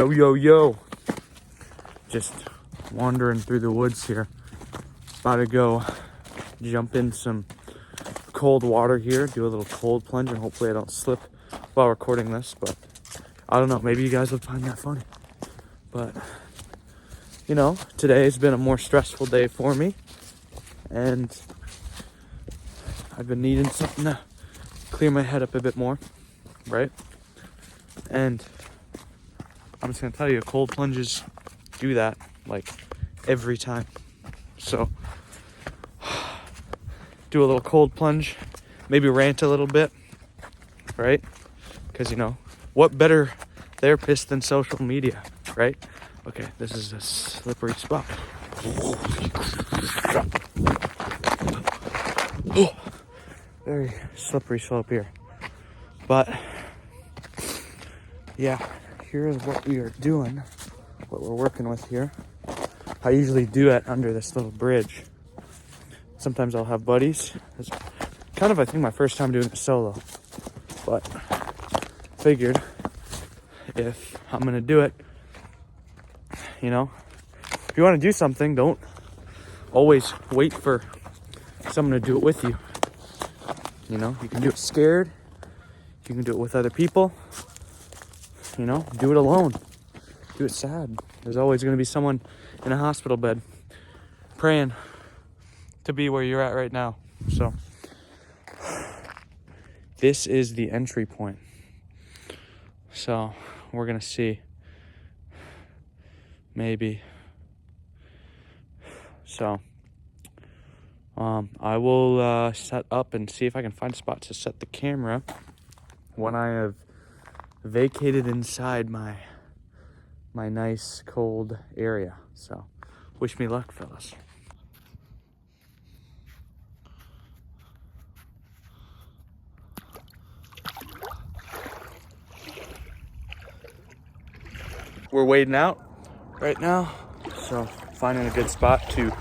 Yo. Just wandering through the woods here. About to go jump in some cold water here, do a little cold plunge, and hopefully I don't slip while recording this, but I don't know, maybe you guys would find that funny. But, you know, today's been a more stressful day for me, and I've been needing something to clear my head up a bit more, right? And I'm just gonna tell you, cold plunges do that, like, every time. So, do a little cold plunge, maybe rant a little bit, right? Because, you know, what better therapist than social media, right? Okay, this is a slippery spot. Oh, very slippery slope here. But, yeah, here's what we are doing, what we're working with here. I usually do it under this little bridge. Sometimes I'll have buddies. It's kind of, I think, my first time doing it solo. But figured if I'm gonna do it, you know, if you want to do something, don't always wait for someone to do it with you. You know, you can do it scared. You can do it with other people. You know, do it alone. Do it sad. There's always going to be someone in a hospital bed praying to be where you're at right now. So this is the entry point. So we're going to see. Maybe. So I will set up and see if I can find a spot to set the camera when I have vacated inside my nice cold area. So wish me luck, fellas. We're wading out right now, so finding a good spot to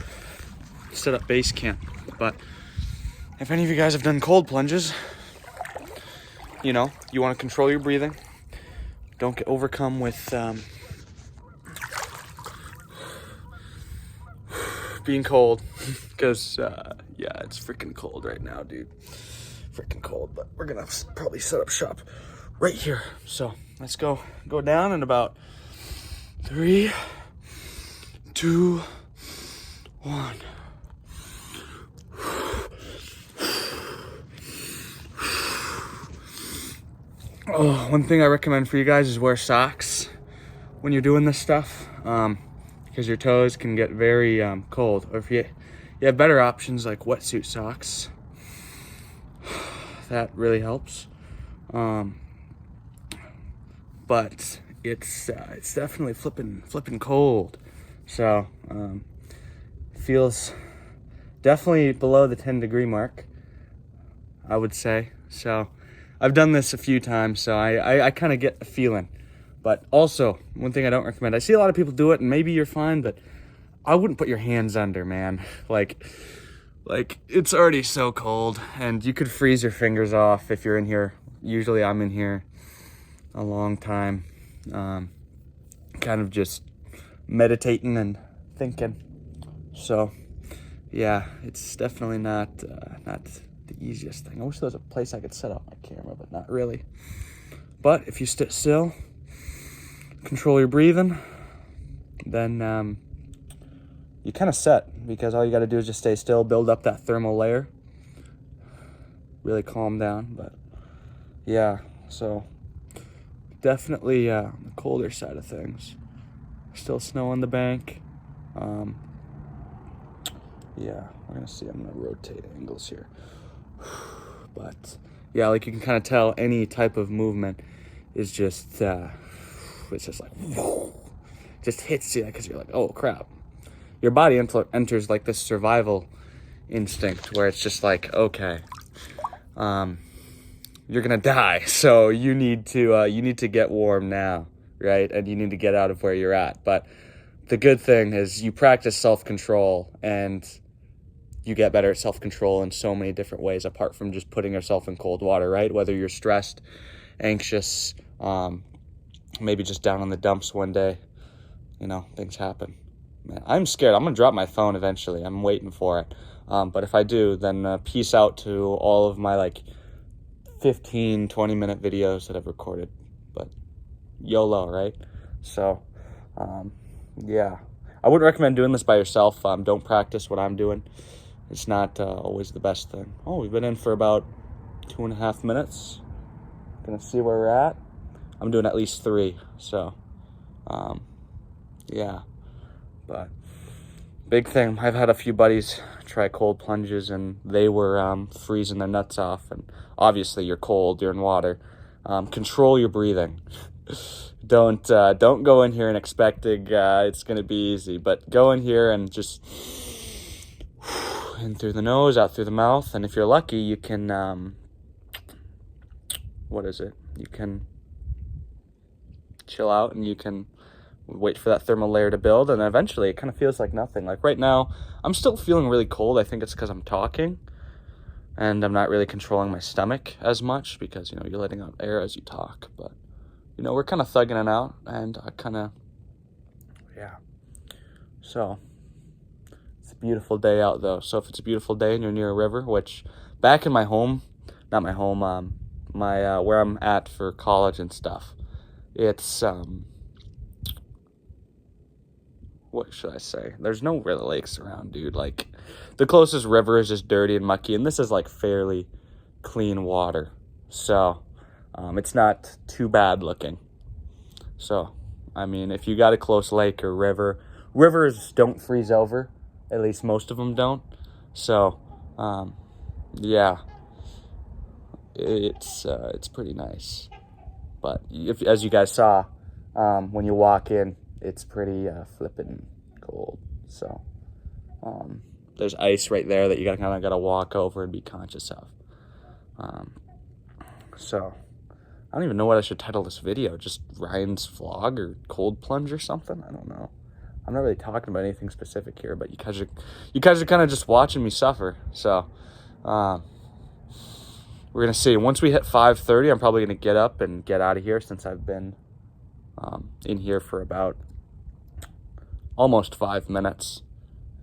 set up base camp. But if any of you guys have done cold plunges, you know, you want to control your breathing. Don't get overcome with being cold, because yeah, it's freaking cold right now, dude. Freaking cold. But we're gonna probably set up shop right here. So let's go down in about 3, 2, 1. Oh, one thing I recommend for you guys is wear socks when you're doing this stuff, because your toes can get very cold. Or if you have better options like wetsuit socks, that really helps. But it's definitely flipping cold. So feels definitely below the 10-degree mark, I would say. So I've done this a few times, so I kind of get a feeling. But also, one thing I don't recommend, I see a lot of people do it, and maybe you're fine, but I wouldn't put your hands under, man. Like it's already so cold, and you could freeze your fingers off if you're in here. Usually I'm in here a long time, kind of just meditating and thinking. So yeah, it's definitely not the easiest thing. I wish there was a place I could set up my camera, but not really. But if you sit still, control your breathing, then you kind of set, because all you got to do is just stay still, build up that thermal layer, really calm down. But yeah, so definitely the colder side of things. Still snow on the bank. Yeah, we're gonna see. I'm gonna rotate angles here. But yeah, like you can kind of tell, any type of movement is just it's just like just hits you, because you're like, oh crap. Your body enters like this survival instinct where it's just like, okay, you're gonna die, so you need to get warm now, right? And you need to get out of where you're at. But the good thing is you practice self-control, and you get better at self-control in so many different ways, apart from just putting yourself in cold water, right? Whether you're stressed, anxious, maybe just down in the dumps one day. You know, things happen. Man, I'm scared. I'm going to drop my phone eventually. I'm waiting for it. But if I do, then peace out to all of my like 15, 20-minute videos that I've recorded. But YOLO, right? So, yeah. I wouldn't recommend doing this by yourself. Don't practice what I'm doing. It's not always the best thing. Oh, we've been in for about 2.5 minutes. Gonna see where we're at. I'm doing at least 3, so yeah. But big thing, I've had a few buddies try cold plunges and they were freezing their nuts off. And obviously you're cold, you're in water. Control your breathing. Don't go in here and expecting it's gonna be easy, but go in here and just in through the nose, out through the mouth, and if you're lucky, you can you can chill out and you can wait for that thermal layer to build, and eventually it kind of feels like nothing. Like right now, I'm still feeling really cold. I think it's because I'm talking and I'm not really controlling my stomach as much because, you know, you're letting out air as you talk. But, you know, we're kind of thugging it out, and I kind of, yeah. So, it's a beautiful day out, though. So if it's a beautiful day and you're near a river, which back in my home, not my home, where I'm at for college and stuff, it's, what should I say? There's no real lakes around, dude. Like, the closest river is just dirty and mucky, and this is, like, fairly clean water. So, it's not too bad looking. So, I mean, if you got a close lake or river, rivers don't freeze over. At least most of them don't. So, yeah. It's pretty nice. But as you guys saw, when you walk in, it's pretty flippin' cold. So there's ice right there that you kind of got to walk over and be conscious of. So I don't even know what I should title this video. Just Ryan's vlog or cold plunge or something. I don't know. I'm not really talking about anything specific here, but you guys are kind of just watching me suffer. So we're gonna see. Once we hit 5:30, I'm probably gonna get up and get out of here, since I've been in here for about almost 5 minutes,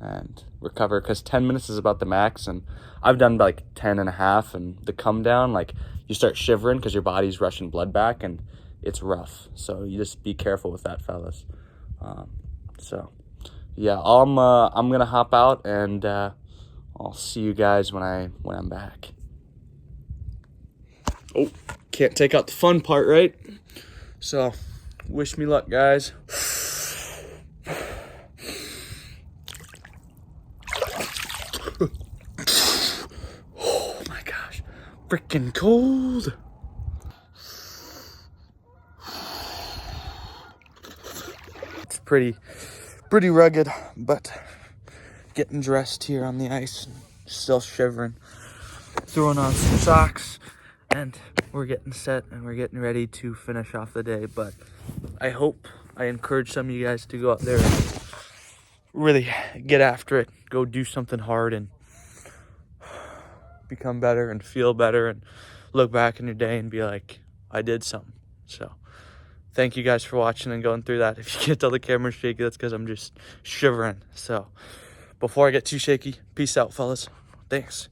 and recover, because 10 minutes is about the max, and I've done like 10 and a half, and the come down, like, you start shivering because your body's rushing blood back, and it's rough. So you just be careful with that, fellas. So yeah, I'm gonna hop out, and I'll see you guys when I'm back. Oh, can't take out the fun part, right? So wish me luck, guys. Oh my gosh, freaking cold. It's pretty rugged, but getting dressed here on the ice, still shivering, throwing on some socks, and we're getting set and we're getting ready to finish off the day. But I encourage some of you guys to go out there and really get after it, go do something hard and become better and feel better, and look back in your day and be like, I did something. So thank you guys for watching and going through that. If you can't tell the camera's shaky, that's because I'm just shivering. So before I get too shaky, peace out, fellas. Thanks.